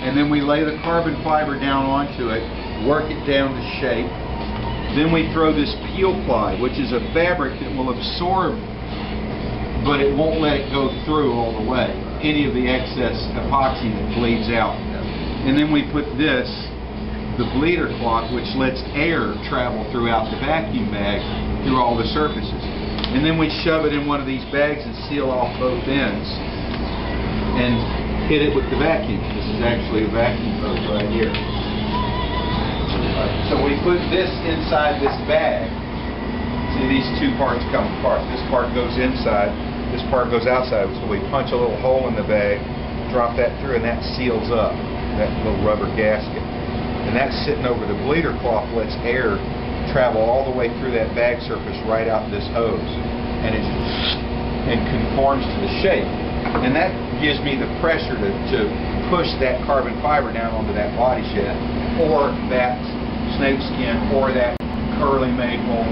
and then we lay the carbon fiber down onto it, work it down to shape. Then we throw this peel ply, which is a fabric that will absorb, but it won't let it go through all the way, any of the excess epoxy that bleeds out. And then we put this, the bleeder cloth, which lets air travel throughout the vacuum bag through all the surfaces. And then we shove it in one of these bags and seal off both ends and hit it with the vacuum. This is actually a vacuum hose right here. So we put this inside this bag. See, these two parts come apart. This part goes inside, this part goes outside. So we punch a little hole in the bag, drop that through, and that seals up that little rubber gasket. And that's sitting over the bleeder cloth, lets air travel all the way through that bag surface right out this hose. And it conforms to the shape. And that gives me the pressure to push that carbon fiber down onto that body shed, or that snake skin, or that curly maple.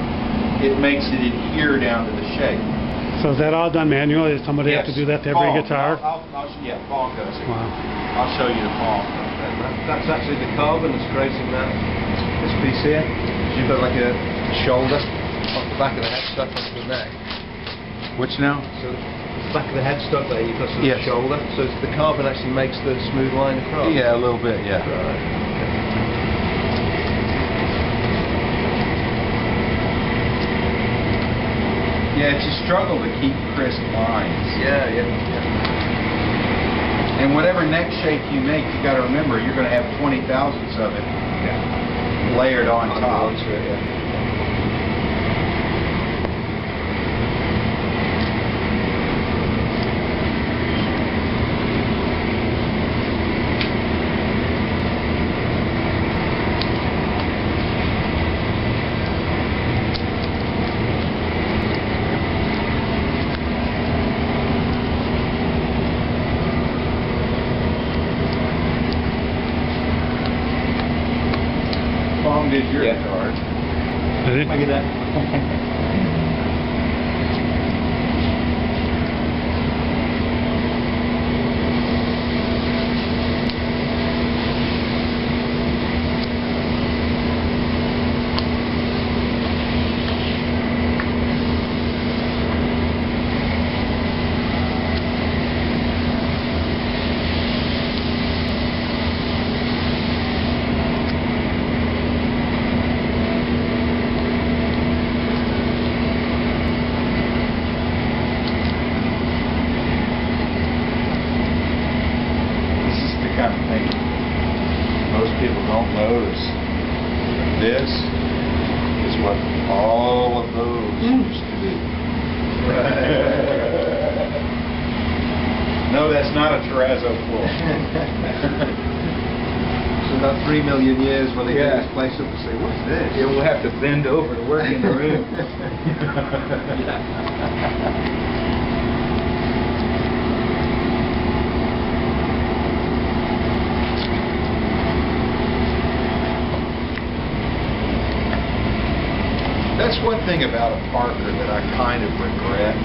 It makes it adhere down to the shape. So is that all done manually? Does somebody have to do that to every guitar? Yeah, Paul does it. Wow. I'll show you the Paul. That's actually the carbon that's creating that. This piece here, you've got like a shoulder off the back of the headstock onto the neck. Which now? So the back of the headstock there, you've got sort of Yes. shoulder. So the carbon actually makes the smooth line across. Yeah, a little bit, yeah. Right. Yeah, it's a struggle to keep crisp lines. Yeah. And whatever neck shape you make, you got to remember you're going to have 20 thousandths of it layered on top. Onto it, yeah. Did your Yeah. guitar? Did it? Look at that. Kind of thing most people don't notice. This is what all of those used to do. No, that's not a terrazzo floor. So about 3 million years when they Yeah. get this place up to say, what's this? You will have to bend over to work in the room. That's one thing about a Parker that I kind of regret.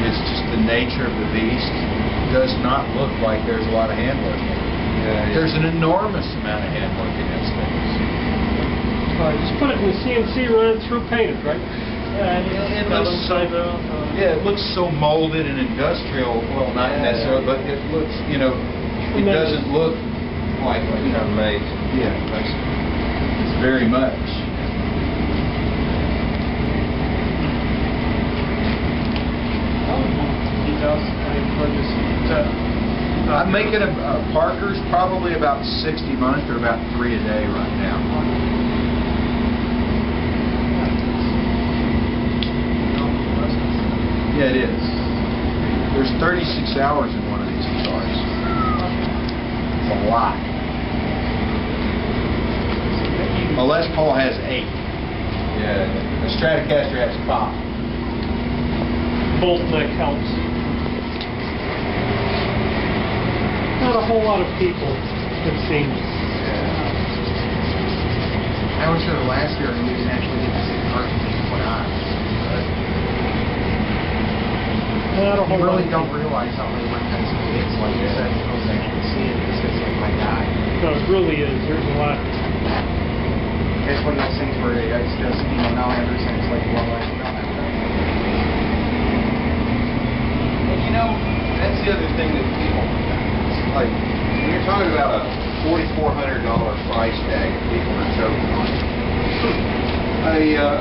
It's just the nature of the beast. It does not look like there's a lot of handwork in it. Yeah. There's an enormous amount of handwork in these things. Just put it in the CNC, run it through, paint it, right? It looks so, yeah, it looks so molded and industrial. Well, not necessarily, but it looks, you know, it doesn't look like, you know, Handmade. yeah, it's very much. I'm making a Parker's probably about 60 a month or about 3 a day right now. Yeah, it is. There's 36 hours in one of these guitars. It's a lot. A Les Paul has 8. Yeah. The Stratocaster has 5. Bolt neck helps. Not a whole lot of people, it seems. I was here last year and we didn't actually get to see the cars being put on. Not a You whole lot really of don't realize how labor intensive it is. Like you said, you don't actually see it because it's like, my God. No, it really is. There's a lot. It's one of those things where it's just, now I understand, it's like, well, I don't have that. And that's the other thing that people, it's like, when you're talking about a $4,400 price tag that people are choking on, a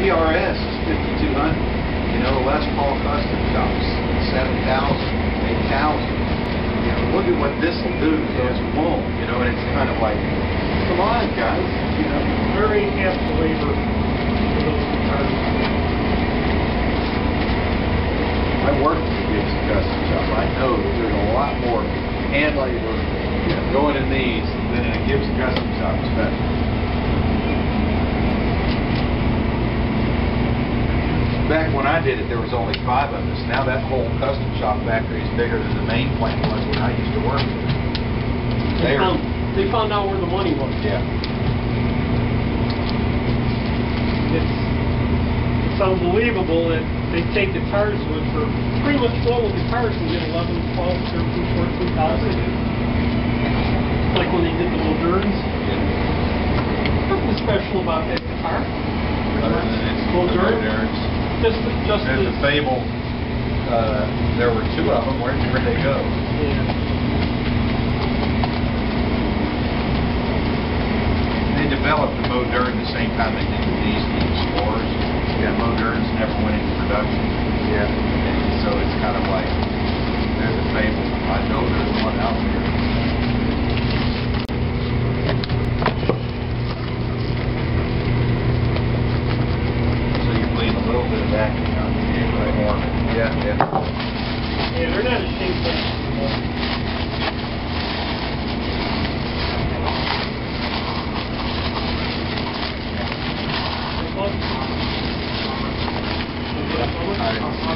PRS is $5,200. A Les Paul Custom Shop's $7,000, $8,000. Look at what this will do to those wool, and it's kind of like, come on, guys, Very apt labor for those guitars. I work at the Gibson Custom Shop. I know that there's a lot more hand labor going in these than in a Gibson Custom Shop, especially. Back when I did it, there was only 5 of us. Now that whole custom shop factory is bigger than the main plant was when I used to work there. They found out where the money was. Yeah. It's unbelievable that they take guitars with for pretty much all the guitars can get 11, 12, 13, 14,000. Like when they did the Moderns. Nothing special about that guitar. Other than it's Moderns. Just There's a Fable. There were 2 of them. Where'd they go? Yeah. They developed the Modern the same time they did the Explorers. Yeah, Moderns never went into production. Yeah. And so it's kind of like, there's a Fable. I know there's one out there. So you bleed a little bit of vacuum out more. Yeah. Yeah, they're not ashamed of that anymore. All right.